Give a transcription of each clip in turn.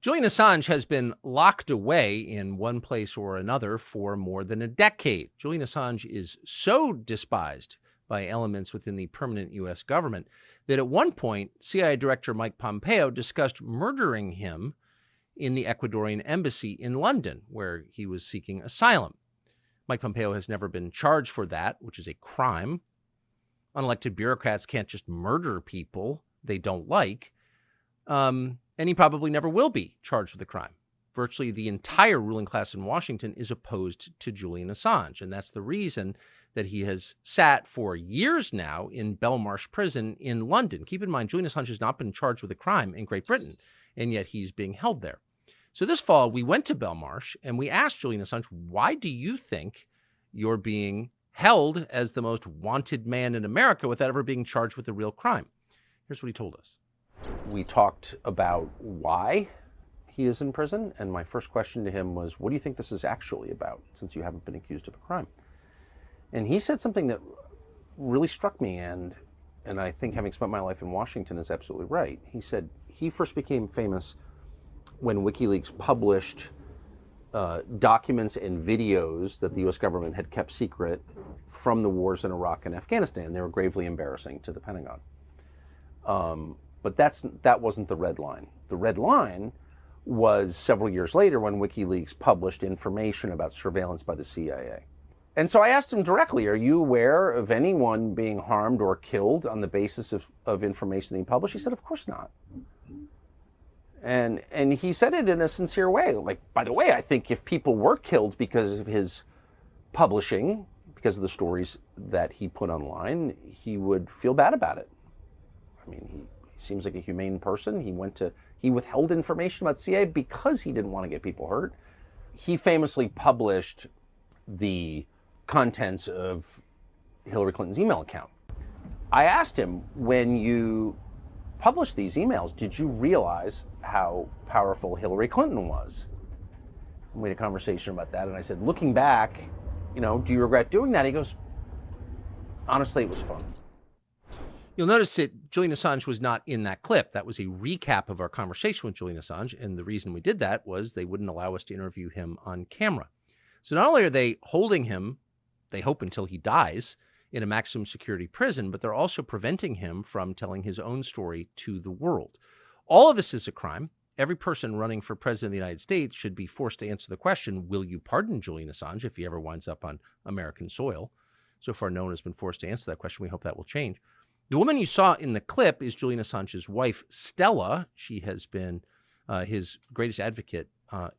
Julian Assange has been locked away in one place or another for more than a decade. Julian Assange is so despised by elements within the permanent U.S. government that at one point, CIA Director Mike Pompeo discussed murdering him in the Ecuadorian embassy in London, where he was seeking asylum. Mike Pompeo has never been charged for that, which is a crime. Unelected bureaucrats can't just murder people they don't like. And he probably never will be charged with a crime. Virtually the entire ruling class in Washington is opposed to Julian Assange, and that's the reason that he has sat for years now in Belmarsh prison in London. Keep in mind, Julian Assange has not been charged with a crime in Great Britain, and yet he's being held there. So this fall, we went to Belmarsh, and we asked Julian Assange, why do you think you're being held as the most wanted man in America without ever being charged with a real crime? Here's what he told us. We talked about why he is in prison, and my first question to him was, what do you think this is actually about, since you haven't been accused of a crime? And he said something that really struck me, and I think having spent my life in Washington is absolutely right. He said he first became famous when WikiLeaks published documents and videos that the U.S. government had kept secret from the wars in Iraq and Afghanistan. They were gravely embarrassing to the Pentagon. But that wasn't the red line. The red line was several years later when WikiLeaks published information about surveillance by the CIA. And so I asked him directly, are you aware of anyone being harmed or killed on the basis of information that he published? He said, of course not. And he said it in a sincere way. Like, by the way, I think if people were killed because of his publishing, because of the stories that he put online, he would feel bad about it. I mean, he seems like a humane person. He withheld information about CIA because he didn't want to get people hurt. He famously published the contents of Hillary Clinton's email account. I asked him, when you published these emails, did you realize how powerful Hillary Clinton was? And we had a conversation about that, and I said, looking back, do you regret doing that? He goes, honestly, it was fun. You'll notice that Julian Assange was not in that clip. That was a recap of our conversation with Julian Assange, and the reason we did that was they wouldn't allow us to interview him on camera. So not only are they holding him, they hope until he dies, in a maximum security prison, but they're also preventing him from telling his own story to the world. All of this is a crime. Every person running for president of the United States should be forced to answer the question, will you pardon Julian Assange if he ever winds up on American soil? So far, no one has been forced to answer that question. We hope that will change. The woman you saw in the clip is Julian Assange's wife, Stella. She has been his greatest advocate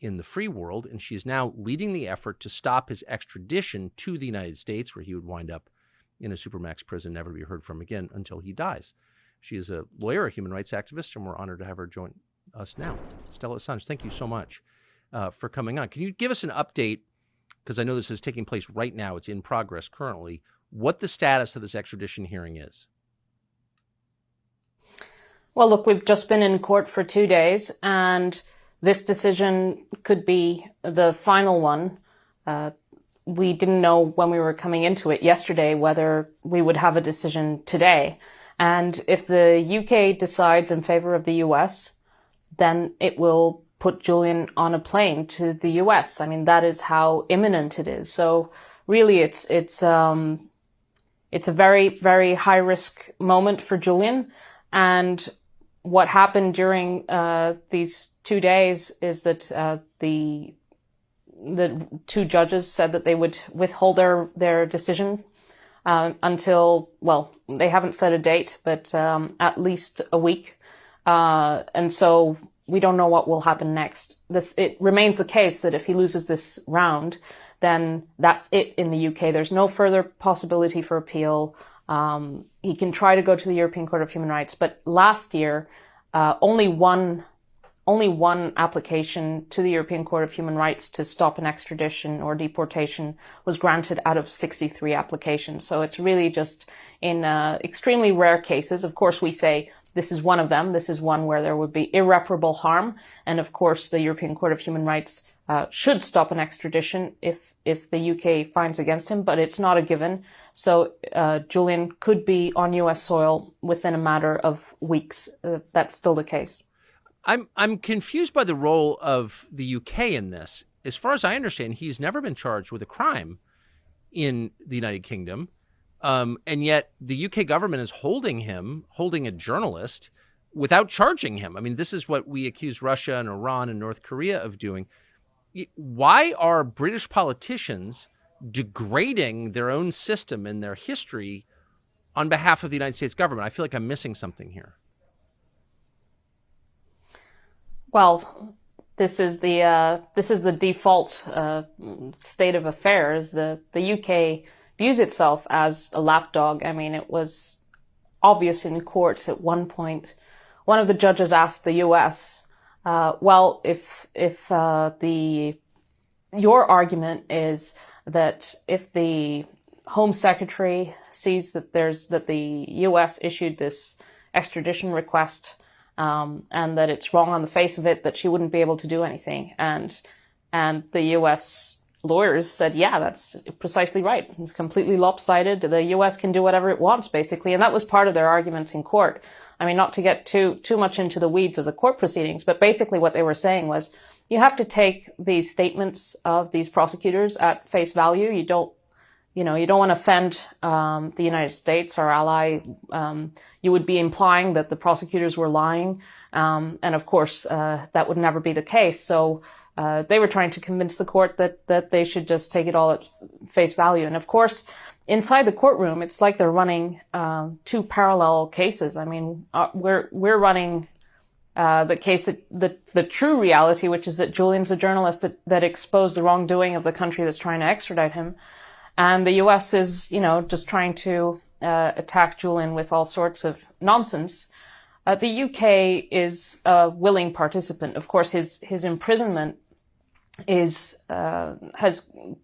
in the free world, and she is now leading the effort to stop his extradition to the United States, where he would wind up in a supermax prison, never to be heard from again until he dies. She is a lawyer, a human rights activist, and we're honored to have her join us now. Stella Assange, thank you so much for coming on. Can you give us an update, because I know this is taking place right now, it's in progress currently, what the status of this extradition hearing is? Well, look, we've just been in court for 2 days, and this decision could be the final one. We didn't know when we were coming into it yesterday whether we would have a decision today. And if the UK decides in favor of the US, then it will put Julian on a plane to the US. I mean, that is how imminent it is. So really, it's a very, very high risk moment for Julian. And what happened during these 2 days is that the two judges said that they would withhold their decision until, well, they haven't set a date, but at least a week. And so we don't know what will happen next. It remains the case that if he loses this round, then that's it in the UK. There's no further possibility for appeal. He can try to go to the European Court of Human Rights, but last year, only one application to the European Court of Human Rights to stop an extradition or deportation was granted out of 63 applications. So it's really just in extremely rare cases. Of course, we say this is one of them. This is one where there would be irreparable harm. And of course, the European Court of Human Rights should stop an extradition if the UK finds against him, but it's not a given. So Julian could be on US soil within a matter of weeks. That's still the case. I'm confused by the role of the UK in this. As far as I understand, he's never been charged with a crime in the United Kingdom. And yet the UK government is holding a journalist without charging him. I mean, this is what we accuse Russia and Iran and North Korea of doing. Why are British politicians degrading their own system and their history on behalf of the United States government? I feel like I'm missing something here. Well, this is the default state of affairs. The UK views itself as a lapdog. I mean, it was obvious in court at one point. One of the judges asked the US, well, if your argument is that if the Home Secretary sees that the US issued this extradition request, and that it's wrong on the face of it, that she wouldn't be able to do anything. And the US lawyers said, yeah, that's precisely right. It's completely lopsided. The US can do whatever it wants, basically. And that was part of their arguments in court. I mean, not to get too much into the weeds of the court proceedings, but basically what they were saying was, you have to take these statements of these prosecutors at face value. You don't want to offend the United States, our ally. You would be implying that the prosecutors were lying. And of course, that would never be the case. So they were trying to convince the court that they should just take it all at face value. And of course, inside the courtroom, it's like they're running two parallel cases. I mean, we're running the case, the true reality, which is that Julian's a journalist that exposed the wrongdoing of the country that's trying to extradite him. And the US is, just trying to attack Julian with all sorts of nonsense. The UK is a willing participant. Of course, his imprisonment has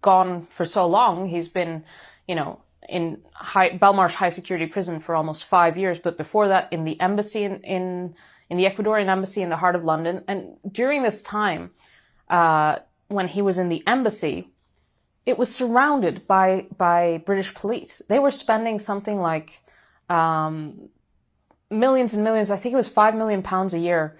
gone for so long. He's been, in Belmarsh High Security Prison for almost 5 years. But before that, in the embassy in the Ecuadorian embassy in the heart of London. And during this time, when he was in the embassy, it was surrounded by British police. They were spending something like millions and millions, I think it was £5 million a year,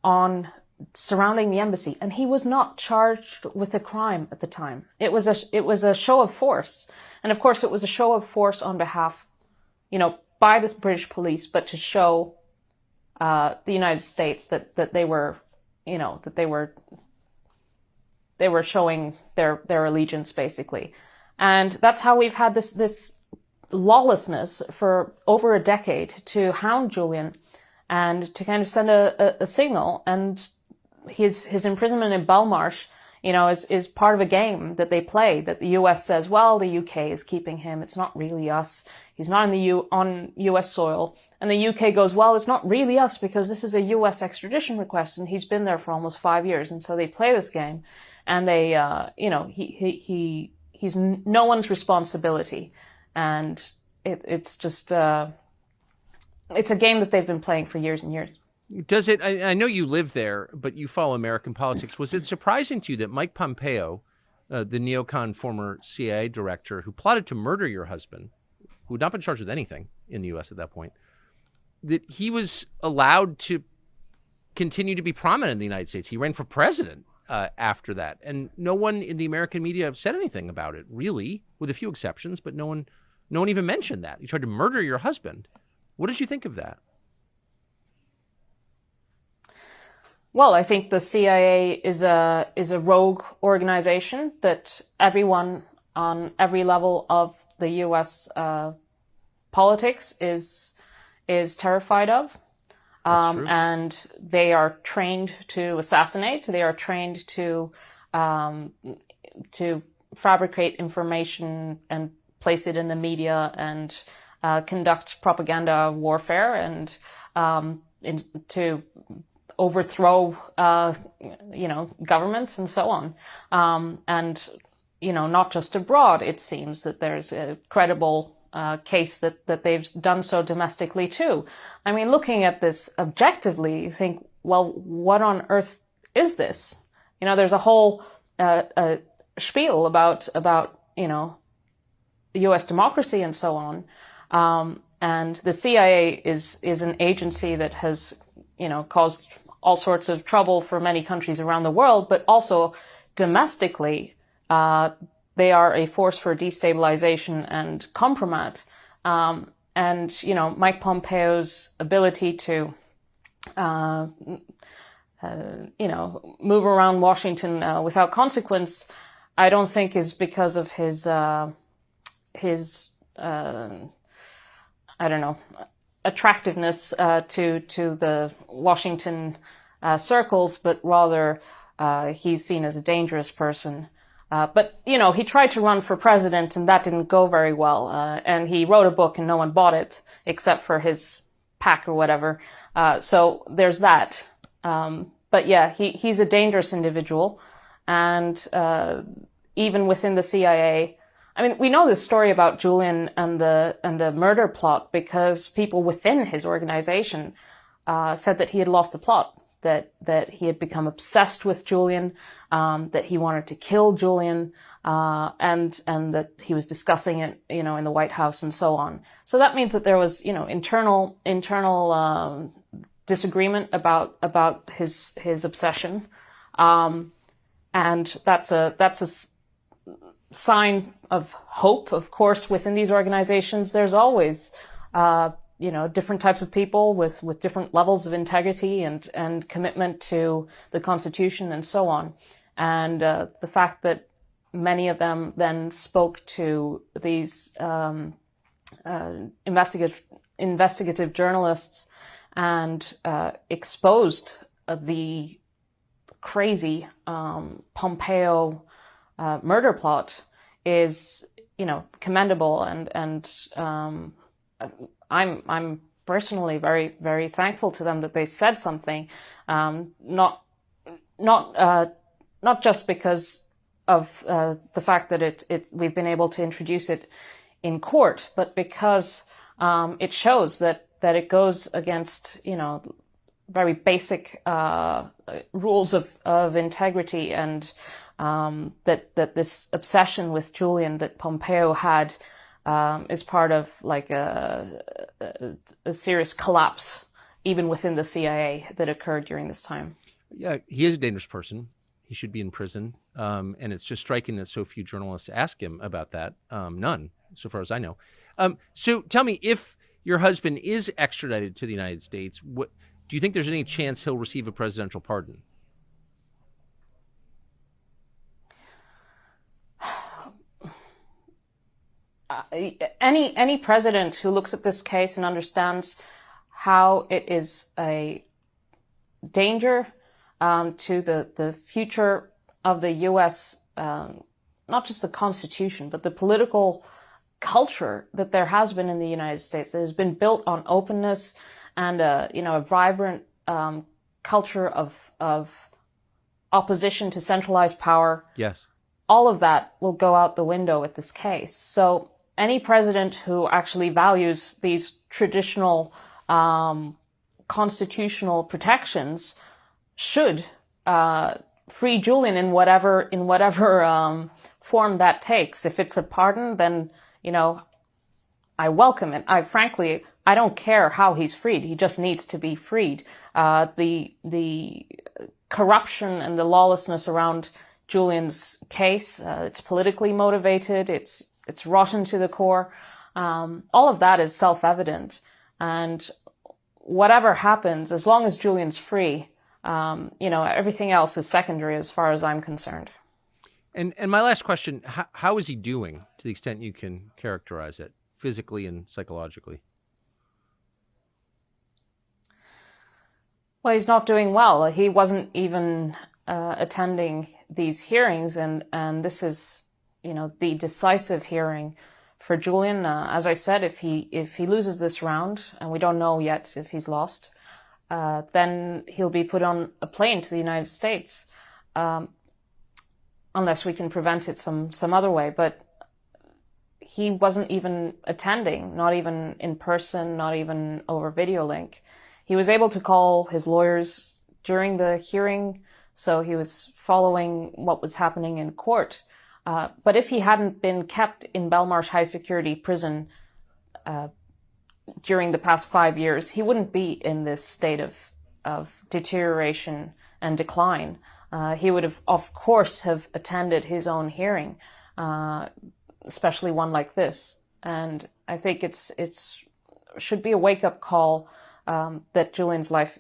on surrounding the embassy. And he was not charged with a crime at the time. It was a show of force. And of course, it was a show of force on behalf, by this British police, but to show the United States that they were, that they were showing their allegiance, basically. And that's how we've had this lawlessness for over a decade to hound Julian and to kind of send a signal. And his imprisonment in Belmarsh, is part of a game that they play, that the US says, well, the UK is keeping him. It's not really us. He's not on US soil. And the UK goes, well, it's not really us because this is a US extradition request and he's been there for almost 5 years. And so they play this game. And they, he's no one's responsibility. And it's just, it's a game that they've been playing for years and years. Does it, I know you live there, but you follow American politics. Was it surprising to you that Mike Pompeo, the neocon former CIA director who plotted to murder your husband, who had not been charged with anything in the U.S. at that point, that he was allowed to continue to be prominent in the United States? He ran for president after that. And no one in the American media said anything about it, really, with a few exceptions, but no one even mentioned that. He tried to murder your husband. What did you think of that? Well, I think the CIA is a rogue organization that everyone on every level of the U.S. Politics is terrified of. And they are trained to assassinate. They are trained to fabricate information and place it in the media and conduct propaganda warfare and to overthrow governments and so on. And not just abroad. It seems that there's a credible case that they've done so domestically too. I mean, looking at this objectively, you think, well, what on earth is this? There's a whole spiel about U.S. democracy and so on. And the CIA is an agency that has, caused all sorts of trouble for many countries around the world, but also domestically, they are a force for destabilization and compromise. And, you know, Mike Pompeo's ability to, you know, move around Washington without consequence, I don't think is because of his I don't know, attractiveness to the Washington circles, but rather he's seen as a dangerous person. But, you know, he tried to run for president and that didn't go very well. And he wrote a book and no one bought it except for his PAC or whatever. So there's that. But yeah, he's a dangerous individual. And even within the CIA, I mean, we know this story about Julian and the murder plot because people within his organization said that he had lost the plot, that he had become obsessed with Julian, that he wanted to kill Julian, and that he was discussing it, you know, in the White House and so on. So that means that there was, you know, internal disagreement about his obsession, and that's a sign of hope. Of course, within these organizations, there's always, you know, different types of people with different levels of integrity and commitment to the Constitution and so on. And the fact that many of them then spoke to these investigative journalists and exposed the crazy Pompeo murder plot is, you know, commendable, and I'm personally very, very thankful to them that they said something, not just because of the fact that we've been able to introduce it in court, but because it shows that it goes against, you know, very basic rules of integrity, and that this obsession with Julian that Pompeo had is part of like a serious collapse even within the CIA that occurred during this time. Yeah, he is a dangerous person. He should be in prison. And it's just striking that so few journalists ask him about that. None, so far as I know. So tell me, if your husband is extradited to the United States, what do you think there's any chance he'll receive a presidential pardon? Any president who looks at this case and understands how it is a danger to the future of the U.S., not just the Constitution, but the political culture that there has been in the United States, that has been built on openness and a vibrant culture of opposition to centralized power. Yes. All of that will go out the window with this case. So any president who actually values these traditional constitutional protections should free Julian in whatever form that takes. If it's a pardon, then, you know, I welcome it. I don't care how he's freed. He just needs to be freed. The corruption and the lawlessness around Julian's case, it's politically motivated. It's rotten to the core. All of that is self-evident. And whatever happens, as long as Julian's free, everything else is secondary as far as I'm concerned. And my last question, how is he doing, to the extent you can characterize it, physically and psychologically? Well, he's not doing well. He wasn't even attending these hearings, and this is, the decisive hearing for Julian. As I said, if he loses this round, and we don't know yet if he's lost, then he'll be put on a plane to the United States, unless we can prevent it some other way. But he wasn't even attending, not even in person, not even over video link. He was able to call his lawyers during the hearing, so he was following what was happening in court. But if he hadn't been kept in Belmarsh High Security Prison during the past 5 years, he wouldn't be in this state of of deterioration and decline. He would have, of course, have attended his own hearing, especially one like this. And I think it's should be a wake-up call that Julian's life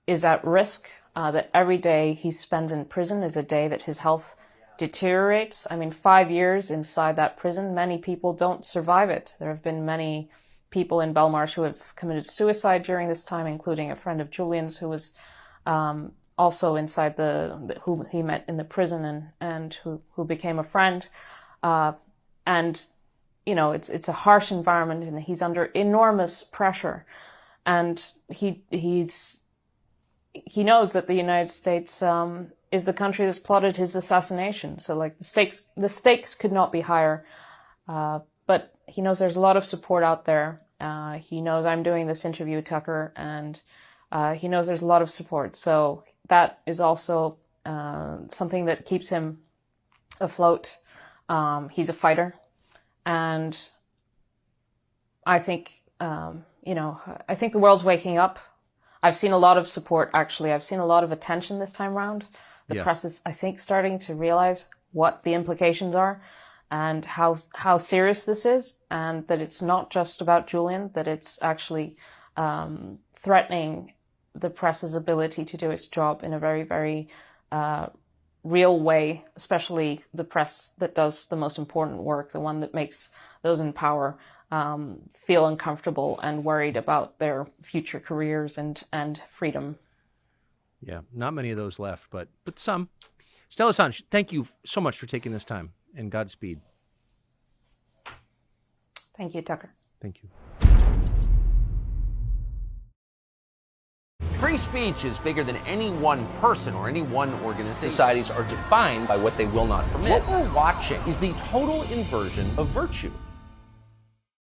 is at risk, that every day he spends in prison is a day that his health deteriorates. I mean, 5 years inside that prison, many people don't survive it. There have been many people in Belmarsh who have committed suicide during this time, including a friend of Julian's who was also inside who he met in the prison and who became a friend. And, you know, it's a harsh environment and he's under enormous pressure. And he knows that the United States is the country that's plotted his assassination. So, like, the stakes could not be higher. But he knows there's a lot of support out there. He knows I'm doing this interview, Tucker, and he knows there's a lot of support. So that is also something that keeps him afloat. He's a fighter. And I think, I think the world's waking up. I've seen a lot of support, actually. I've seen a lot of attention this time around. The press is, I think, starting to realize what the implications are and how serious this is, and that it's not just about Julian, that it's actually threatening the press's ability to do its job in a very, very real way, especially the press that does the most important work, the one that makes those in power feel uncomfortable and worried about their future careers and freedom. Yeah, not many of those left, but some. Stella Assange, thank you so much for taking this time, and Godspeed. Thank you, Tucker. Thank you. Free speech is bigger than any one person or any one organization. Societies are defined by what they will not permit. What we're watching is the total inversion of virtue.